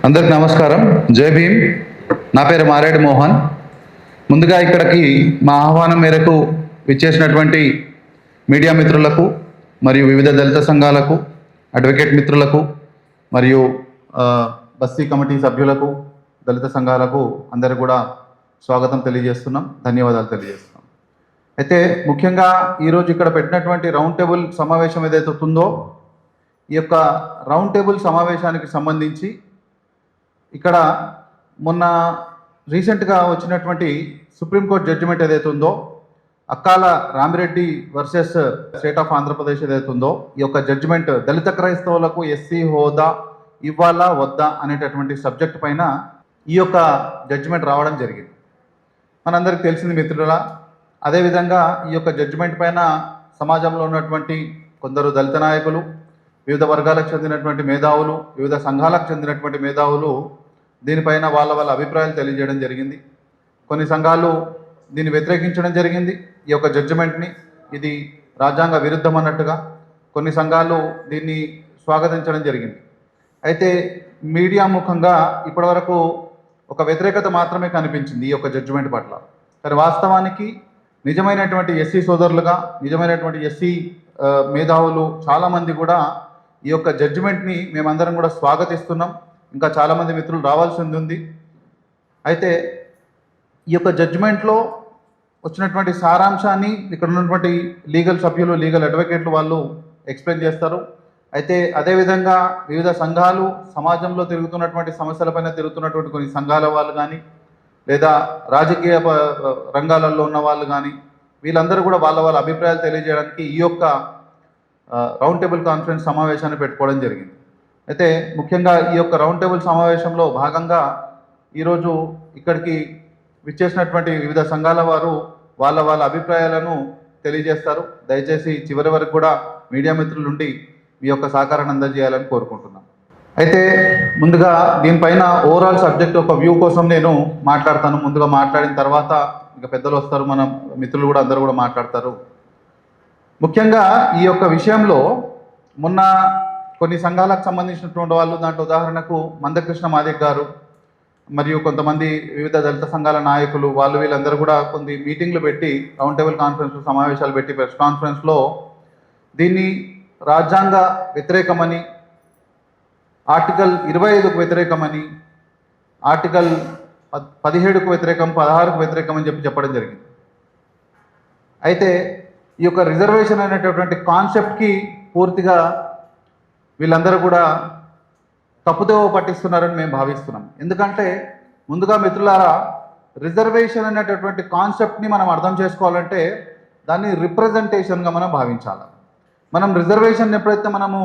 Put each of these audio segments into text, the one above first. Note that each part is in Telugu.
అందరికి నమస్కారం. జై భీమ్. నా పేరు మారేడు మోహన్. ముందుగా ఇక్కడికి మా ఆహ్వానం మేరకు విచ్చేసినటువంటి మీడియా మిత్రులకు మరియు వివిధ దళిత సంఘాలకు, అడ్వకేట్ మిత్రులకు మరియు బస్తీ కమిటీ సభ్యులకు, దళిత సంఘాలకు అందరూ కూడా స్వాగతం తెలియజేస్తున్నాం, ధన్యవాదాలు తెలియజేస్తున్నాం. అయితే ముఖ్యంగా ఈరోజు ఇక్కడ పెట్టినటువంటి రౌండ్ టేబుల్ సమావేశం ఏదైతే ఉందో, ఈ యొక్క రౌండ్ టేబుల్ సమావేశానికి సంబంధించి ఇక్కడ మొన్న రీసెంట్గా వచ్చినటువంటి సుప్రీంకోర్టు జడ్జిమెంట్ ఏదైతే ఉందో, అక్కాల Ramireddy versus state of Andhra Pradesh ఏదైతే ఉందో, ఈ యొక్క జడ్జిమెంట్ దళిత క్రైస్తవులకు ఎస్సీ హోదా ఇవ్వాలా వద్దా అనేటటువంటి సబ్జెక్ట్ పైన ఈ యొక్క జడ్జిమెంట్ రావడం జరిగింది. మనందరికి తెలిసింది మిత్రులా. అదేవిధంగా ఈ యొక్క జడ్జిమెంట్ పైన సమాజంలో ఉన్నటువంటి కొందరు దళిత నాయకులు, వివిధ వర్గాలకు చెందినటువంటి మేధావులు, వివిధ సంఘాలకు చెందినటువంటి మేధావులు దీనిపైన వాళ్ళ అభిప్రాయాలు తెలియజేయడం జరిగింది. కొన్ని సంఘాలు దీన్ని వ్యతిరేకించడం జరిగింది, ఈ యొక్క జడ్జిమెంట్ని. ఇది రాజ్యాంగ విరుద్ధం అన్నట్టుగా. కొన్ని సంఘాలు దీన్ని స్వాగతించడం జరిగింది. అయితే మీడియా ముఖంగా ఇప్పటివరకు ఒక వ్యతిరేకత మాత్రమే కనిపించింది ఈ యొక్క జడ్జిమెంట్ పట్ల. కానీ వాస్తవానికి నిజమైనటువంటి ఎస్సీ సోదరులుగా, నిజమైనటువంటి ఎస్సీ మేధావులు చాలామంది కూడా ఈ యొక్క జడ్జిమెంట్ని మేమందరం కూడా స్వాగతిస్తున్నాం. ఇంకా చాలామంది మిత్రులు రావాల్సి ఉంది. అయితే ఈ యొక్క జడ్జిమెంట్లో వచ్చినటువంటి సారాంశాన్ని ఇక్కడ ఉన్నటువంటి లీగల్ సభ్యులు, లీగల్ అడ్వకేట్లు వాళ్ళు ఎక్స్ప్లెయిన్ చేస్తారు. అయితే అదేవిధంగా వివిధ సంఘాలు, సమాజంలో తిరుగుతున్నటువంటి సమస్యలపైన తిరుగుతున్నటువంటి కొన్ని సంఘాల వాళ్ళు కానీ, లేదా రాజకీయ రంగాలలో ఉన్న వాళ్ళు కానీ, వీళ్ళందరూ కూడా వాళ్ళ అభిప్రాయాలు తెలియజేయడానికి ఈ యొక్క రౌండ్ టేబుల్ కాన్ఫరెన్స్ సమావేశాన్ని పెట్టుకోవడం జరిగింది. అయితే ముఖ్యంగా ఈ యొక్క రౌండ్ టేబుల్ సమావేశంలో భాగంగా ఈరోజు ఇక్కడికి విచ్చేసినటువంటి వివిధ సంఘాల వారు వాళ్ళ అభిప్రాయాలను తెలియజేస్తారు. దయచేసి చివరి వరకు కూడా మీడియా మిత్రుల నుండి మీ యొక్క సహకారాన్ని అందజేయాలని కోరుకుంటున్నాను. అయితే ముందుగా దీనిపైన ఓవరాల్ సబ్జెక్ట్ ఒక వ్యూ కోసం నేను మాట్లాడతాను. ముందుగా మాట్లాడిన తర్వాత ఇంకా పెద్దలు వస్తారు, మన మిత్రులు కూడా అందరూ కూడా మాట్లాడతారు. ముఖ్యంగా ఈ యొక్క విషయంలో మొన్న కొన్ని సంఘాలకు సంబంధించినటువంటి వాళ్ళు, దాంట్లో ఉదాహరణకు మందకృష్ణ మాదిక్ గారు మరియు కొంతమంది వివిధ దళిత సంఘాల నాయకులు, వీళ్ళందరూ కూడా కొన్ని మీటింగ్లు పెట్టి, రౌండ్ టేబుల్ కాన్ఫరెన్స్ సమావేశాలు పెట్టి, ప్రెస్ కాన్ఫరెన్స్లో దీన్ని రాజ్యాంగ వ్యతిరేకమని, ఆర్టికల్ 25కు వ్యతిరేకమని, ఆర్టికల్ 17కు వ్యతిరేకం, 16కు వ్యతిరేకం అని చెప్పడం జరిగింది. అయితే ఈ యొక్క రిజర్వేషన్ అనేటటువంటి కాన్సెప్ట్కి పూర్తిగా వీళ్ళందరూ కూడా తప్పుదోవ పట్టిస్తున్నారని మేము భావిస్తున్నాం. ఎందుకంటే ముందుగా మిత్రులారా, రిజర్వేషన్ అనేటటువంటి కాన్సెప్ట్ని మనం అర్థం చేసుకోవాలంటే దాన్ని రిప్రజెంటేషన్గా మనం భావించాలి. మనం రిజర్వేషన్ ఎప్పుడైతే మనము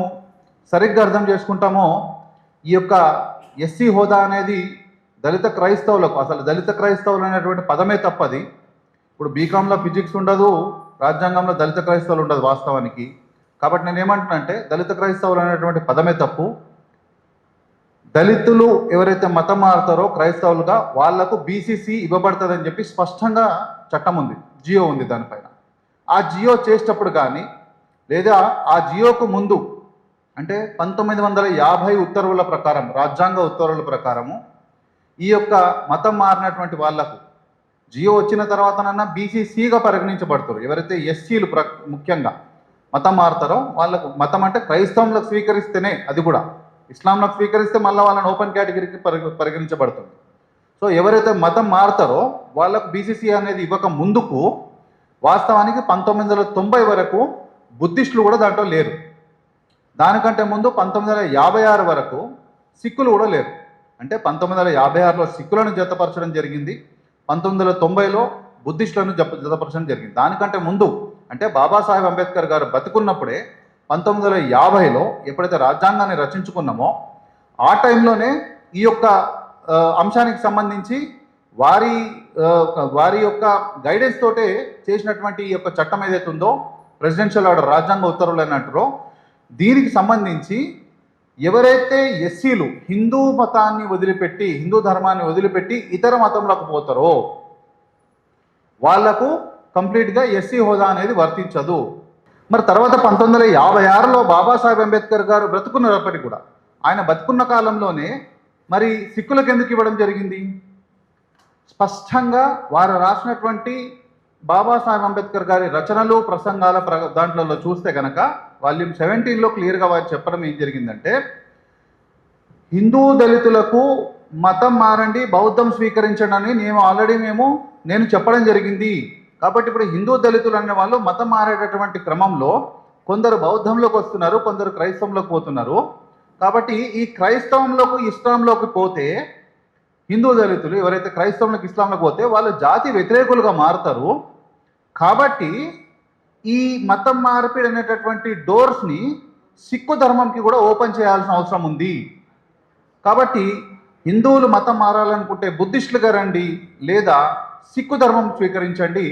సరిగ్గా అర్థం చేసుకుంటామో, ఈ యొక్క ఎస్సీ హోదా అనేది దళిత క్రైస్తవులకు, అసలు దళిత క్రైస్తవులు అనేటువంటి పదమే తప్పది. ఇప్పుడు బీకాంలో ఫిజిక్స్ ఉండదు, రాజ్యాంగంలో దళిత క్రైస్తవులు ఉండదు వాస్తవానికి. కాబట్టి నేను ఏమంటున్నానంటే, దళిత క్రైస్తవులు అనేటువంటి పదమే తప్పు. దళితులు ఎవరైతే మతం మారుతారో క్రైస్తవులుగా, వాళ్లకు బీసీసీ ఇవ్వబడుతుందని చెప్పి స్పష్టంగా చట్టం ఉంది, జియో ఉంది దానిపైన. ఆ జియో చేసేటప్పుడు కానీ, లేదా ఆ జియోకు ముందు అంటే 1950 ఉత్తర్వుల ప్రకారం, రాజ్యాంగ ఉత్తర్వుల ప్రకారము ఈ యొక్క మతం మారినటువంటి వాళ్లకు జియో వచ్చిన తర్వాతనన్నా బీసీసీగా పరిగణించబడతారు. ఎవరైతే ఎస్సీలు ముఖ్యంగా మతం మారుతారో వాళ్ళకు, మతం అంటే క్రైస్తవంలోకి స్వీకరిస్తేనే, అది కూడా ఇస్లాంలోకి స్వీకరిస్తే మళ్ళీ వాళ్ళని ఓపెన్ కేటగిరీకి పరిగణించబడుతుంది. సో ఎవరైతే మతం మారుతారో వాళ్ళకు బీసీసీ అనేది ఇవ్వక ముందుకు వాస్తవానికి 1990 వరకు బుద్ధిస్టులు కూడా దాంట్లో లేరు. దానికంటే ముందు 1956 వరకు సిక్కులు కూడా లేరు. అంటే 1956లో సిక్కులను జతపరచడం జరిగింది, 1990లో బుద్ధిస్టులను జతపరచడం జరిగింది. దానికంటే ముందు అంటే బాబాసాహెబ్ అంబేద్కర్ గారు బతుకున్నప్పుడే 1950లో ఎప్పుడైతే రాజ్యాంగాన్ని రచించుకున్నామో ఆ టైంలోనే ఈ యొక్క అంశానికి సంబంధించి వారి యొక్క గైడెన్స్ తోటే చేసినటువంటి ఈ యొక్క చట్టం ఏదైతే ఉందో, ప్రెసిడెన్షియల్ ఆర్డర్, రాజ్యాంగ ఉత్తర్వులు అని అంటారో, దీనికి సంబంధించి ఎవరైతే ఎస్సీలు హిందూ మతాన్ని వదిలిపెట్టి, హిందూ ధర్మాన్ని వదిలిపెట్టి ఇతర మతంలోకి పోతారో వాళ్లకు కంప్లీట్గా ఎస్సీ హోదా అనేది వర్తించదు. మరి తర్వాత 1956లో బాబాసాహెబ్ అంబేద్కర్ గారు బ్రతుకున్నప్పటికీ కూడా, ఆయన బతుకున్న కాలంలోనే మరి సిక్కులకు ఎందుకు ఇవ్వడం జరిగింది? స్పష్టంగా వారు రాసినటువంటి బాబాసాహెబ్ అంబేద్కర్ గారి రచనలు ప్రసంగాల దాంట్లో చూస్తే కనుక వాల్యూమ్ 17లో క్లియర్గా వారు చెప్పడం ఏం జరిగిందంటే, హిందూ దళితులకు మతం మారండి, బౌద్ధం స్వీకరించండి అని నేను చెప్పడం జరిగింది. కాబట్టి ఇప్పుడు హిందూ దళితులు అనే వాళ్ళు మతం మారేటటువంటి క్రమంలో కొందరు బౌద్ధంలోకి వస్తున్నారు, కొందరు క్రైస్తవంలోకి పోతున్నారు. కాబట్టి ఈ క్రైస్తవంలోకి ఇస్లాంలోకి పోతే హిందూ దళితులు ఎవరైతే క్రైస్తవంలోకి ఇస్లాంలోకి పోతే వాళ్ళు జాతి వ్యతిరేకులుగా మారుతారు. కాబట్టి ఈ మతం మార్పిడి అనేటటువంటి డోర్స్ని సిక్కు ధర్మంకి కూడా ఓపెన్ చేయాల్సిన అవసరం ఉంది. కాబట్టి హిందువులు మతం మారాలనుకుంటే బుద్ధిస్టులుగా రండి, లేదా సిక్కు ధర్మం స్వీకరించండి.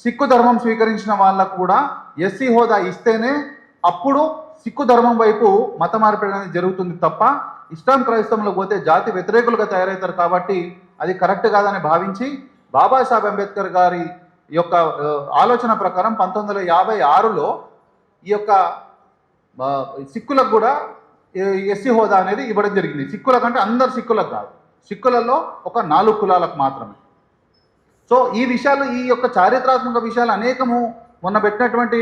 సిక్కు ధర్మం స్వీకరించిన వాళ్ళకు కూడా ఎస్సీ హోదా ఇస్తేనే అప్పుడు సిక్కు ధర్మం వైపు మత మార్పిడి అనేది జరుగుతుంది తప్ప ఇస్లాం క్రైస్తవంలో పోతే జాతి వ్యతిరేకులుగా తయారవుతారు. కాబట్టి అది కరెక్ట్ కాదని భావించి బాబాసాహెబ్ అంబేద్కర్ గారి యొక్క ఆలోచన ప్రకారం 1956లో ఈ యొక్క సిక్కులకు కూడా ఎస్సీ హోదా అనేది ఇవ్వడం జరిగింది. సిక్కులకు అంటే అందరు సిక్కులకు కాదు, సిక్కులలో ఒక 4 కులాలకు మాత్రమే. సో ఈ విషయాలు, ఈ యొక్క చారిత్రాత్మక విషయాలు అనేకము మొన్న పెట్టినటువంటి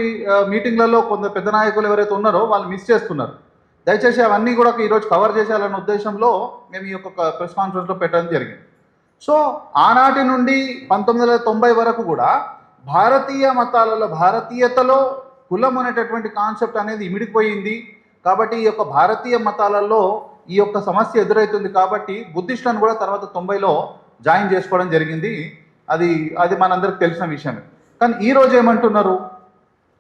మీటింగ్లలో కొందరు పెద్ద నాయకులు ఎవరైతే ఉన్నారో వాళ్ళు మిస్ చేస్తున్నారు. దయచేసి అవన్నీ కూడా ఈరోజు కవర్ చేసేయాలన్న ఉద్దేశంలో మేము ఈ యొక్క ప్రెస్ కాన్ఫరెన్స్లో పెట్టడం జరిగింది. సో ఆనాటి నుండి 1990 వరకు కూడా భారతీయ మతాలలో, భారతీయతలో కులం అనేటటువంటి కాన్సెప్ట్ అనేది ఇమిడిపోయింది. కాబట్టి ఈ యొక్క భారతీయ మతాలలో ఈ యొక్క సమస్య ఎదురవుతుంది. కాబట్టి బుద్ధిస్టులను కూడా తర్వాత 90లో జాయిన్ చేసుకోవడం జరిగింది. అది మనందరికి తెలిసిన విషయమే. కానీ ఈరోజు ఏమంటున్నారు,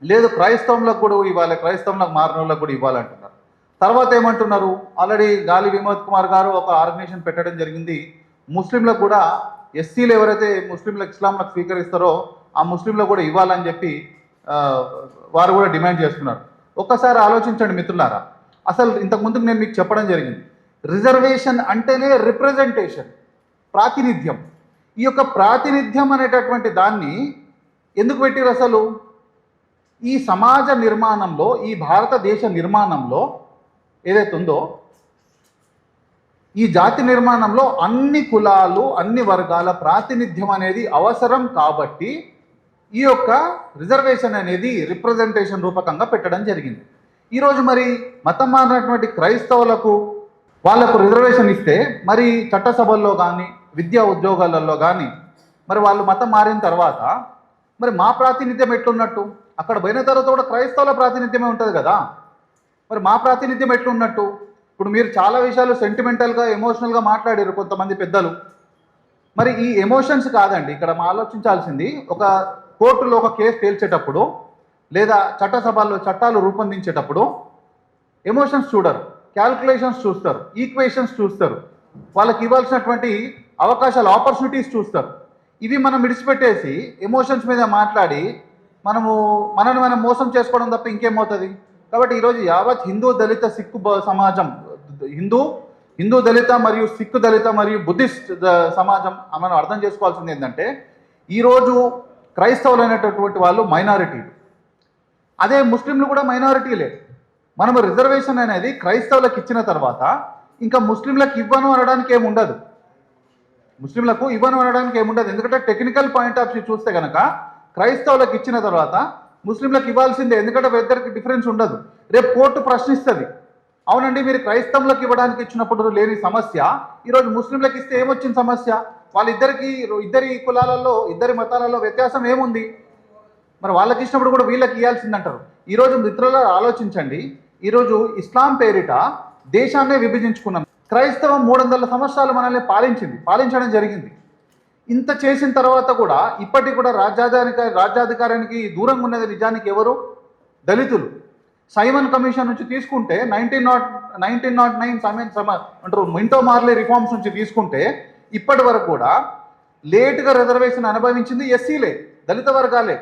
లేదు క్రైస్తవంలకు కూడా ఇవ్వాలి, క్రైస్తవంలకు మారిన వాళ్ళకు కూడా ఇవ్వాలంటున్నారు. తర్వాత ఏమంటున్నారు, ఆల్రెడీ గాలి వినోద్ కుమార్ గారు ఒక ఆర్గనైజేషన్ పెట్టడం జరిగింది. ముస్లింలకు కూడా, ఎస్సీలు ఎవరైతే ముస్లింలకు ఇస్లాంలకు స్వీకరిస్తారో ఆ ముస్లింలకు కూడా ఇవ్వాలని చెప్పి వారు కూడా డిమాండ్ చేస్తున్నారు. ఒక్కసారి ఆలోచించండి మిత్రులారా, అసలు ఇంతకుముందు నేను మీకు చెప్పడం జరిగింది, రిజర్వేషన్ అంటేనే రిప్రజెంటేషన్, ప్రాతినిధ్యం. ఈ యొక్క ప్రాతినిధ్యం అనేటటువంటి దాన్ని ఎందుకు పెట్టారు? అసలు ఈ సమాజ నిర్మాణంలో, ఈ భారతదేశ నిర్మాణంలో ఏదైతే ఉందో, ఈ జాతి నిర్మాణంలో అన్ని కులాలు, అన్ని వర్గాల ప్రాతినిధ్యం అనేది అవసరం. కాబట్టి ఈ యొక్క రిజర్వేషన్ అనేది రిప్రజెంటేషన్ రూపకంగా పెట్టడం జరిగింది. ఈరోజు మరి మతం మారినటువంటి క్రైస్తవులకు వాళ్ళకు రిజర్వేషన్ ఇస్తే మరి చట్టసభల్లో కానీ విద్యా ఉద్యోగాలలో కానీ మరి వాళ్ళు మతం మారిన తర్వాత మరి మా ప్రాతినిధ్యం ఎట్లున్నట్టు? అక్కడ పోయిన తర్వాత కూడా క్రైస్తవుల ప్రాతినిధ్యమే ఉంటుంది కదా. మరి మా ప్రాతినిధ్యం ఎట్లున్నట్టు? ఇప్పుడు మీరు చాలా విషయాలు సెంటిమెంటల్గా, ఎమోషనల్గా మాట్లాడారు కొంతమంది పెద్దలు. మరి ఈ ఎమోషన్స్ కాదండి ఇక్కడ ఆలోచించాల్సింది. ఒక కోర్టులో ఒక కేసు తేల్చేటప్పుడు లేదా చట్టసభల్లో చట్టాలు రూపొందించేటప్పుడు ఎమోషన్స్ చూడరు, క్యాల్కులేషన్స్ చూస్తారు, ఈక్వేషన్స్ చూస్తారు, వాళ్ళకి ఇవ్వాల్సినటువంటి అవకాశాలు, ఆపర్చునిటీస్ చూస్తారు. ఇవి మనం విడిచిపెట్టేసి ఎమోషన్స్ మీద మాట్లాడి మనల్ని మనం మోసం చేసుకోవడం తప్ప ఇంకేమవుతుంది? కాబట్టి ఈరోజు యావత్ హిందూ దళిత సిక్కు సమాజం, హిందూ దళిత మరియు సిక్కు దళిత మరియు బుద్ధిస్ట్ సమాజం మనం అర్థం చేసుకోవాల్సింది ఏంటంటే, ఈరోజు క్రైస్తవులు అనేటటువంటి వాళ్ళు మైనారిటీలు, అదే ముస్లింలు కూడా మైనారిటీలే. మనము రిజర్వేషన్ అనేది క్రైస్తవులకు ఇచ్చిన తర్వాత ఇంకా ముస్లింలకు ఇవ్వను అనడానికి ఏముండదు, ఎందుకంటే టెక్నికల్ పాయింట్ ఆఫ్ వ్యూ చూస్తే కనుక క్రైస్తవులకు ఇచ్చిన తర్వాత ముస్లింలకు ఇవ్వాల్సిందే, ఎందుకంటే ఇద్దరికి డిఫరెన్స్ ఉండదు. రేపు కోర్టు ప్రశ్నిస్తుంది, అవునండి మీరు క్రైస్తవులకు ఇవ్వడానికి ఇచ్చినప్పుడు లేని సమస్య ఈరోజు ముస్లింలకు ఇస్తే ఏమొచ్చిన సమస్య? ఇద్దరి కులాలలో, ఇద్దరి మతాలలో వ్యత్యాసం ఏముంది? మరి వాళ్ళకి ఇచ్చినప్పుడు కూడా వీళ్ళకి ఇవ్వాల్సిందంటారు. ఈరోజు మిత్రులు ఆలోచించండి, ఈరోజు ఇస్లాం పేరిట దేశాన్నే విభజించుకున్నాం. క్రైస్తవం 300 సంవత్సరాలు మనల్ని పాలించడం జరిగింది. ఇంత చేసిన తర్వాత కూడా ఇప్పటికి కూడా రాజ్యాధికారానికి దూరంగా ఉన్నది నిజానికి ఎవరు? దళితులు. సైమన్ కమిషన్ నుంచి తీసుకుంటే 1909 అంటారు మింటో మార్లే రిఫార్మ్స్ నుంచి తీసుకుంటే ఇప్పటి వరకు కూడా లేటుగా రిజర్వేషన్ అనుభవించింది ఎస్సీలే, దళిత వర్గాలే.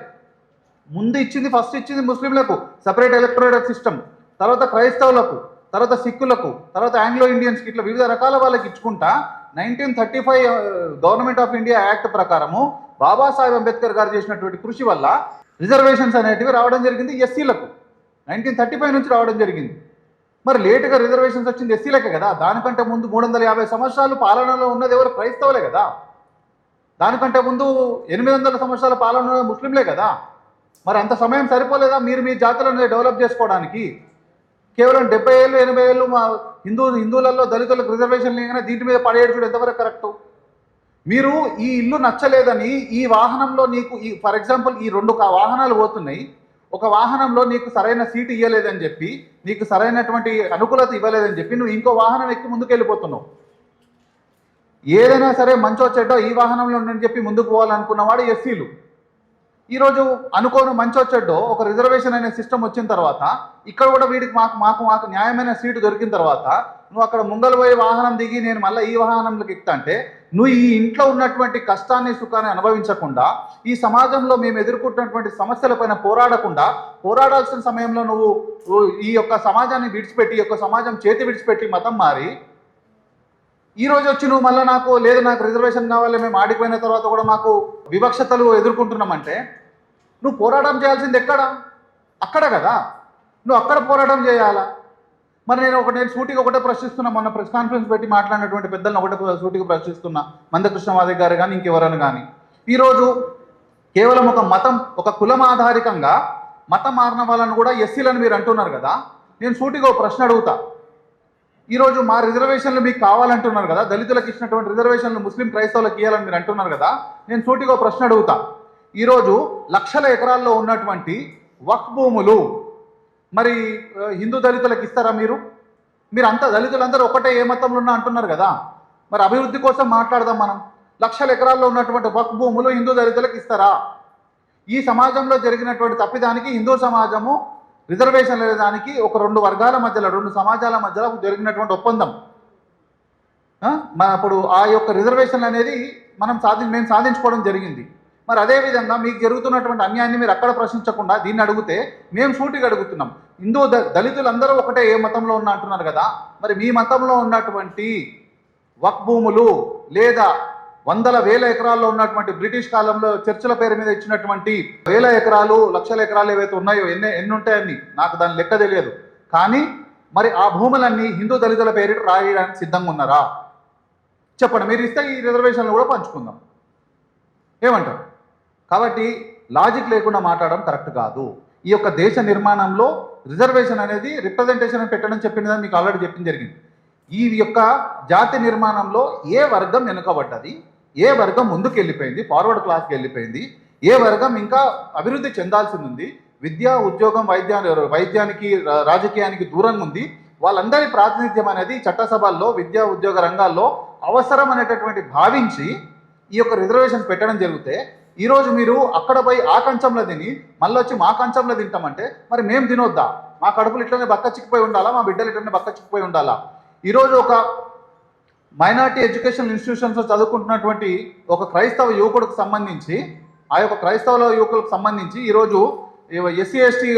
ఫస్ట్ ఇచ్చింది ముస్లింలకు సపరేట్ ఎలక్టోరల్ సిస్టమ్, తర్వాత క్రైస్తవులకు, తర్వాత సిక్కులకు, తర్వాత ఆంగ్లో ఇండియన్స్కి, ఇట్లా వివిధ రకాల వాళ్ళకి ఇచ్చుకుంటా 1935 గవర్నమెంట్ ఆఫ్ ఇండియా యాక్ట్ ప్రకారము బాబాసాహెబ్ అంబేద్కర్ గారు చేసినటువంటి కృషి వల్ల రిజర్వేషన్స్ అనేటివి రావడం జరిగింది ఎస్సీలకు. 1935 నుంచి రావడం జరిగింది. మరి లేటుగా రిజర్వేషన్స్ వచ్చింది ఎస్సీలకే కదా. దానికంటే ముందు 350 సంవత్సరాలు పాలనలో ఉన్నది ఎవరు? క్రైస్తవులే కదా. దానికంటే ముందు 800 సంవత్సరాల పాలనలో ముస్లింలే కదా. మరి అంత సమయం సరిపోలేదా మీరు మీ జాతులను డెవలప్ చేసుకోవడానికి? కేవలం 70 ఏళ్ళు 80 ఏళ్ళు మా హిందువులలో దళితులకు రిజర్వేషన్ లేకనే దీంట్ మీద పడేయడం ఎంతవరకు కరెక్టు? మీరు ఈ ఇల్లు నచ్చలేదని ఈ వాహనంలో నీకు ఫర్ ఎగ్జాంపుల్ ఈ 2 వాహనాలు పోతున్నాయి, ఒక వాహనంలో నీకు సరైన సీటు ఇవ్వలేదని చెప్పి, నీకు సరైనటువంటి అనుకూలత ఇవ్వలేదని చెప్పి నువ్వు ఇంకో వాహనం ఎక్కి ముందుకు వెళ్ళిపోతున్నావు. ఏదైనా సరే మంచో చెడ్డో ఈ వాహనంలో ఉందని చెప్పి ముందుకు పోవాలనుకున్నవాడు ఎస్సీలు. ఈరోజు అనుకోను మంచో చెడ్డో ఒక రిజర్వేషన్ అనే సిస్టమ్ వచ్చిన తర్వాత ఇక్కడ కూడా వీడికి మాకు న్యాయమైన సీటు దొరికిన తర్వాత నువ్వు అక్కడ ముంగలు పోయి వాహనం దిగి నేను మళ్ళీ ఈ వాహనంలోకి ఎక్కుతా అంటే నువ్వు ఈ ఇంట్లో ఉన్నటువంటి కష్టాన్ని సుఖాన్ని అనుభవించకుండా, ఈ సమాజంలో మేము ఎదుర్కొంటున్నటువంటి సమస్యలపైన పోరాడాల్సిన సమయంలో నువ్వు ఈ యొక్క సమాజాన్ని విడిచిపెట్టి, ఈ యొక్క సమాజం చేతి విడిచిపెట్టి మతం మారి ఈరోజు వచ్చి నువ్వు మళ్ళీ నాకు రిజర్వేషన్ కావాలి, మేము ఆడిపోయిన తర్వాత కూడా మాకు వివక్షతలు ఎదుర్కొంటున్నామంటే నువ్వు పోరాటం చేయాల్సింది ఎక్కడ? అక్కడ కదా. నువ్వు అక్కడ పోరాటం చేయాలా? మరి నేను సూటిగా ఒకటే ప్రశ్నిస్తున్నా, మొన్న ప్రెస్ కాన్ఫరెన్స్ పెట్టి మాట్లాడినటువంటి పెద్దలను ఒకటే సూటిగా ప్రశ్నిస్తున్నా, మందకృష్ణ మాదిగ గారు కానీ ఇంకెవరని కానీ. ఈరోజు కేవలం ఒక కులం ఆధారికంగా మతం మారిన వాళ్ళని కూడా ఎస్సీలను మీరు అంటున్నారు కదా. నేను సూటిగా ప్రశ్న అడుగుతా. ఈరోజు మా రిజర్వేషన్లు మీకు కావాలంటున్నారు కదా, దళితులకు ఇచ్చినటువంటి రిజర్వేషన్లు ముస్లిం క్రైస్తవులకు ఇవ్వాలని మీరు అంటున్నారు కదా. నేను సూటిగా ప్రశ్న అడుగుతా. ఈరోజు లక్షల ఎకరాల్లో ఉన్నటువంటి వక్ఫ్ భూములు మరి హిందూ దళితులకు ఇస్తారా? మీరు అంతా దళితులందరూ ఒకటే ఏ మతంలో ఉన్నా అంటున్నారు కదా. మరి అభివృద్ధి కోసం మాట్లాడదాం మనం. లక్షల ఎకరాల్లో ఉన్నటువంటి వక్ఫ్ భూములు హిందూ దళితులకు ఇస్తారా? ఈ సమాజంలో జరిగినటువంటి తప్పిదానికి హిందూ సమాజము రిజర్వేషన్ లేదానికి ఒక 2 వర్గాల మధ్యలో, 2 సమాజాల మధ్యలో జరిగినటువంటి ఒప్పందం. అప్పుడు ఆ యొక్క రిజర్వేషన్ అనేది మేము సాధించుకోవడం జరిగింది. మరి అదేవిధంగా మీకు జరుగుతున్నటువంటి అన్యాయాన్ని మీరు అక్కడ ప్రశ్నించకుండా దీన్ని అడిగితే మేము సూటిగా అడుగుతున్నాం. దళితులందరూ ఒకటే ఏ మతంలో ఉన్నా అంటున్నారు కదా. మరి మీ మతంలో ఉన్నటువంటి వక్ఫ్ భూములు లేదా వందల వేల ఎకరాల్లో ఉన్నటువంటి బ్రిటిష్ కాలంలో చర్చిల పేరు మీద ఇచ్చినటువంటి వేల ఎకరాలు, లక్షల ఎకరాలు ఏవైతే ఉన్నాయో ఎన్ని ఉంటాయని నాకు దాని లెక్క తెలియదు. కానీ మరి ఆ భూములన్నీ హిందూ దళితుల పేరు రాయడానికి సిద్ధంగా ఉన్నారా? చెప్పండి. మీరు ఇస్తే ఈ రిజర్వేషన్లు కూడా పంచుకుందాం. ఏమంటారు? కాబట్టి లాజిక్ లేకుండా మాట్లాడడం కరెక్ట్ కాదు. ఈ యొక్క దేశ నిర్మాణంలో రిజర్వేషన్ అనేది రిప్రజెంటేషన్ పెట్టడం చెప్పిందని మీకు ఆల్రెడీ చెప్పింది జరిగింది. ఈ యొక్క జాతి నిర్మాణంలో ఏ వర్గం వెనుకబడ్డది, ఏ వర్గం ముందుకు వెళ్ళిపోయింది, ఫార్వర్డ్ క్లాస్కి వెళ్ళిపోయింది, ఏ వర్గం ఇంకా అభివృద్ధి చెందాల్సి ఉంది, విద్య, ఉద్యోగం, వైద్యానికి, రాజకీయానికి దూరంగా ఉంది, వాళ్ళందరి ప్రాతినిధ్యం అనేది చట్టసభల్లో, విద్యా ఉద్యోగ రంగాల్లో అవసరం అనేటటువంటి భావించి ఈ యొక్క రిజర్వేషన్ పెట్టడం జరిగితే ఈరోజు మీరు అక్కడ పోయి ఆ కంచంలో తిని మళ్ళీ వచ్చి మా కంచంలో తింటామంటే మరి మేము తినొద్దా? మా కడుపులు ఇట్లనే బక్క చిక్కిపోయి ఉండాలా? మా బిడ్డలు ఇట్లనే బక్క చిక్కిపోయి ఉండాలా? ఈరోజు ఒక మైనార్టీ ఎడ్యుకేషన్ ఇన్స్టిట్యూషన్స్లో చదువుకుంటున్నటువంటి ఒక క్రైస్తవ యువకుడికి సంబంధించి, ఆ యొక్క క్రైస్తవ యువకులకు సంబంధించి ఈరోజు ఎస్సీ ఎస్టీ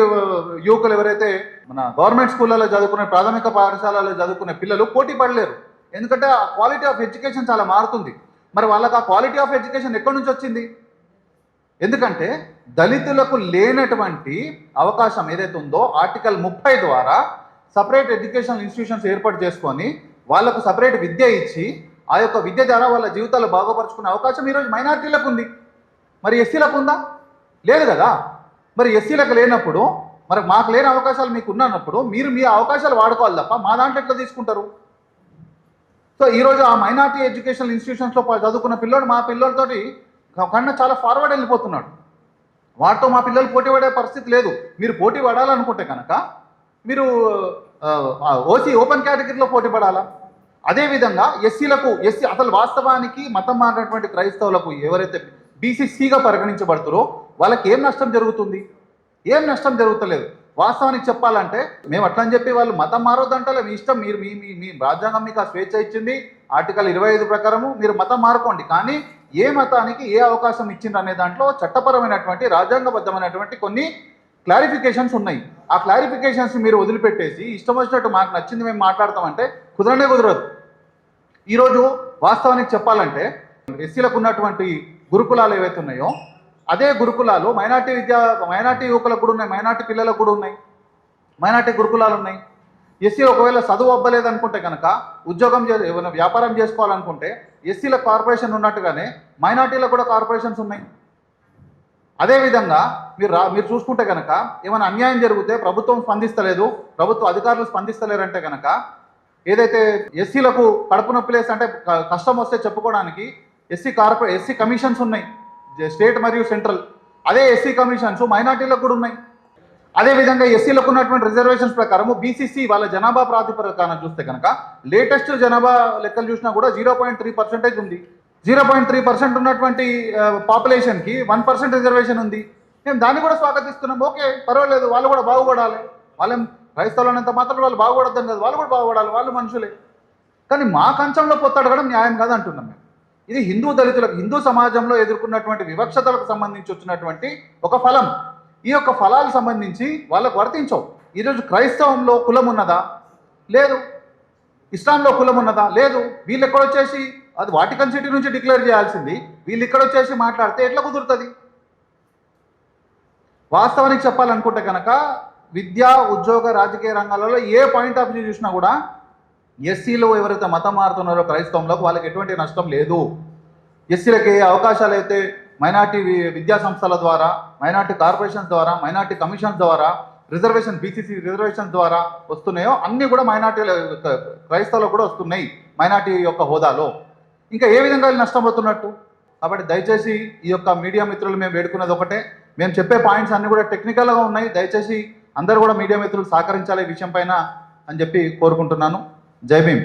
యువకులు ఎవరైతే మన గవర్నమెంట్ స్కూళ్ళలో చదువుకునే, ప్రాథమిక పాఠశాలలో చదువుకునే పిల్లలు పోటీ పడలేరు. ఎందుకంటే ఆ క్వాలిటీ ఆఫ్ ఎడ్యుకేషన్ చాలా మారుతుంది. మరి వాళ్ళకి ఆ క్వాలిటీ ఆఫ్ ఎడ్యుకేషన్ ఎక్కడి నుంచి వచ్చింది? ఎందుకంటే దళితులకు లేనటువంటి అవకాశం ఏదైతే ఉందో ఆర్టికల్ 30 ద్వారా సపరేట్ ఎడ్యుకేషనల్ ఇన్స్టిట్యూషన్స్ ఏర్పాటు చేసుకొని వాళ్ళకు సపరేట్ విద్య ఇచ్చి ఆ యొక్క విద్య ద్వారా వాళ్ళ జీవితాలు బాగుపరుచుకునే అవకాశం ఈరోజు మైనార్టీలకు ఉంది. మరి ఎస్సీలకు ఉందా? లేదు కదా. మరి ఎస్సీలకు లేనప్పుడు మరి మాకు లేని అవకాశాలు మీకు ఉన్నప్పుడు మీరు మీ అవకాశాలు వాడుకోవాలి తప్ప మా దాంట్లో ఎట్లా తీసుకుంటారు? సో ఈరోజు ఆ మైనార్టీ ఎడ్యుకేషనల్ ఇన్స్టిట్యూషన్స్లో చదువుకున్న పిల్లోడు మా పిల్లలతోటి కన్నా చాలా ఫార్వర్డ్ వెళ్ళిపోతున్నాడు. వాటితో మా పిల్లలు పోటీ పడే పరిస్థితి లేదు. మీరు పోటీ పడాలనుకుంటే కనుక మీరు ఓపెన్ కేటగిరీలో పోటీ పడాలా. అదేవిధంగా ఎస్సీ అసలు వాస్తవానికి మతం మారినటువంటి క్రైస్తవులకు ఎవరైతే బీసీసీగా పరిగణించబడుతారో వాళ్ళకి ఏం నష్టం జరుగుతుంది? ఏం నష్టం జరుగుతలేదు. వాస్తవానికి చెప్పాలంటే మేము అట్లా అని చెప్పి వాళ్ళు మతం మారొద్దంటే మీ ఇష్టం, మీరు మీ రాజ్యాంగం మీకు ఆ స్వేచ్ఛ ఇచ్చింది. ఆర్టికల్ 25 ప్రకారము మీరు మతం మారుకోండి. కానీ ఏ మతానికి ఏ అవకాశం ఇచ్చింది అనే దాంట్లో చట్టపరమైనటువంటి రాజ్యాంగబద్ధమైనటువంటి కొన్ని క్లారిఫికేషన్స్ ఉన్నాయి. ఆ క్లారిఫికేషన్స్ మీరు వదిలిపెట్టేసి ఇష్టం వచ్చినట్టు మాకు నచ్చింది మేము మాట్లాడతామంటే కుదరదు. ఈరోజు వాస్తవానికి చెప్పాలంటే ఎస్సీలకు ఉన్నటువంటి గురుకులాలు ఏవైతే ఉన్నాయో అదే గురుకులాలు మైనార్టీ యువకులకు కూడా ఉన్నాయి, మైనార్టీ పిల్లలకు కూడా ఉన్నాయి, మైనార్టీ గురుకులాలు ఉన్నాయి. ఎస్సీ ఒకవేళ చదువు అవ్వలేదు అనుకుంటే కనుక ఉద్యోగం ఏమైనా వ్యాపారం చేసుకోవాలనుకుంటే ఎస్సీల కార్పొరేషన్ ఉన్నట్టుగానే మైనార్టీలకు కూడా కార్పొరేషన్స్ ఉన్నాయి. అదేవిధంగా మీరు చూసుకుంటే కనుక ఏమైనా అన్యాయం జరిగితే ప్రభుత్వం స్పందిస్తలేదు, ప్రభుత్వ అధికారులు స్పందిస్తలేరంటే కనుక ఏదైతే ఎస్సీలకు కడుపు నొప్పి లేసి అంటే కష్టం వస్తే చెప్పుకోవడానికి ఎస్సీ కమిషన్స్ ఉన్నాయి, స్టేట్ మరియు సెంట్రల్. అదే ఎస్సీ కమిషన్స్ మైనార్టీలకు కూడా ఉన్నాయి. అదేవిధంగా ఎస్సీలకు ఉన్నటువంటి రిజర్వేషన్స్ ప్రకారము బీసీసీ వాళ్ళ జనాభా ప్రాతిపదికన చూస్తే కనుక లేటెస్ట్ జనాభా లెక్కలు చూసినా కూడా 0.3% ఉంది. 0.3% ఉన్నటువంటి పాపులేషన్కి 1% రిజర్వేషన్ ఉంది. మేము దాన్ని కూడా స్వాగతిస్తున్నాం. ఓకే, పర్వాలేదు, వాళ్ళు కూడా బాగుపడాలి. వాళ్ళేం క్రైస్తవులనంత మాత్రం వాళ్ళు బాగుపడద్దని కాదు, వాళ్ళు కూడా బాగుపడాలి, వాళ్ళు మనుషులే. కానీ మా కంచంలో పొత్తడగడం న్యాయం కాదు అంటున్నాం మేము. ఇది హిందూ దళితులకు, హిందూ సమాజంలో ఎదుర్కొన్నటువంటి వివక్షతలకు సంబంధించి వచ్చినటువంటి ఒక ఫలం. ఈ యొక్క ఫలాలకు సంబంధించి వాళ్ళకు వర్తించవు. ఈరోజు క్రైస్తవంలో కులం ఉన్నదా? లేదు. ఇస్లాంలో కులం ఉన్నదా? లేదు. వీళ్ళు ఎక్కడొచ్చేసి అది వాటికన్ సిటీ నుంచి డిక్లేర్ చేయాల్సింది వీళ్ళు ఇక్కడ వచ్చేసి మాట్లాడితే ఎట్లా కుదురుతుంది? వాస్తవానికి చెప్పాలనుకుంటే కనుక విద్యా, ఉద్యోగ, రాజకీయ రంగాలలో ఏ పాయింట్ ఆఫ్ వ్యూ చూసినా కూడా ఎస్సీలో ఎవరైతే మతం మారుతున్నారో క్రైస్తవంలోకి వాళ్ళకి ఎటువంటి నష్టం లేదు. ఎస్సీలకి ఏ అవకాశాలు అయితే మైనార్టీ విద్యా సంస్థల ద్వారా, మైనార్టీ కార్పొరేషన్స్ ద్వారా, మైనార్టీ కమిషన్స్ ద్వారా, రిజర్వేషన్ బీసీసీ రిజర్వేషన్స్ ద్వారా వస్తున్నాయో అన్నీ కూడా మైనార్టీల క్రైస్తవులకు కూడా వస్తున్నాయి మైనార్టీ యొక్క హోదాలో. ఇంకా ఏ విధంగా నష్టం అవుతున్నట్టు? కాబట్టి దయచేసి ఈ యొక్క మీడియా మిత్రులు మేము వేడుకున్నది ఒకటే, మేము చెప్పే పాయింట్స్ అన్నీ కూడా టెక్నికల్గా ఉన్నాయి. దయచేసి అందరూ కూడా మీడియా మిత్రులు సహకరించాలి ఈ విషయం పైన అని చెప్పి కోరుకుంటున్నాను. జై భీమ్.